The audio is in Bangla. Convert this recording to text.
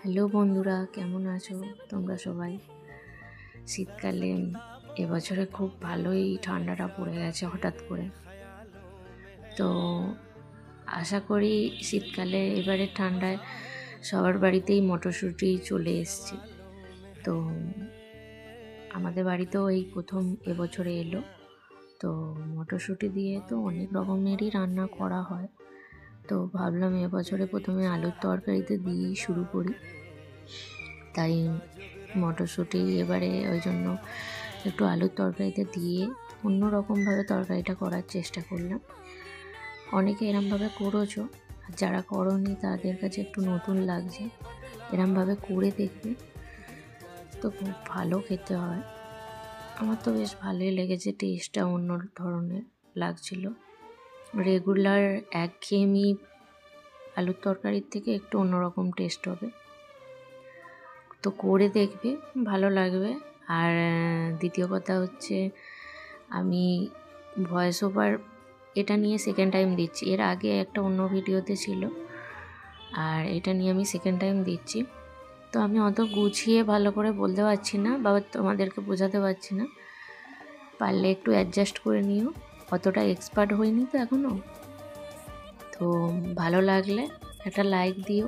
হ্যালো বন্ধুরা, কেমন আছো তোমরা সবাই? শীতকালে এবছরে খুব ভালোই ঠান্ডাটা পড়ে গেছে হঠাৎ করে। তো আশা করি শীতকালে এবারে ঠান্ডায় সবার বাড়িতেই মটরশুঁটি চলে এসছে। তো আমাদের বাড়িতেও এই প্রথম এবছরে এলো। তো মটরশুঁটি দিয়ে তো অনেক রকমেরই রান্না করা হয়। তো ভাবলাম এবছরে প্রথমে আলুর তরকারিতে দিয়েই শুরু করি। তাই মটরশুঁটি এবারে ওই জন্য একটু আলুর তরকারিতে দিয়ে অন্য রকমভাবে তরকারিটা করার চেষ্টা করলাম। অনেকে এরমভাবে করেছো, আর যারা করোনি তাদের কাছে একটু নতুন লাগছে, এরমভাবে করে দেখবে, তো খুব ভালো খেতে হয়। আমার তো বেশ ভালোই লেগেছে, টেস্টটা অন্য ধরনের লাগছিল। রেগুলার একঘেয়েমি আলুর তরকারির থেকে একটু অন্যরকম টেস্ট হবে, তো করে দেখবে, ভালো লাগবে। আর দ্বিতীয় কথা হচ্ছে, আমি ভয়েস ওভার এটা নিয়ে সেকেন্ড টাইম দিচ্ছি। এর আগে একটা অন্য ভিডিওতে ছিল, আর এটা নিয়ে আমি সেকেন্ড টাইম দিচ্ছি। তো আমি অত গুছিয়ে ভালো করে বলতে পারছি না বা তোমাদেরকে বোঝাতে পারছি না, পারলে একটু অ্যাডজাস্ট করে নিও। অতটা এক্সপার্ট হইনি তো এখনও। তো ভালো লাগলে একটা লাইক দিও,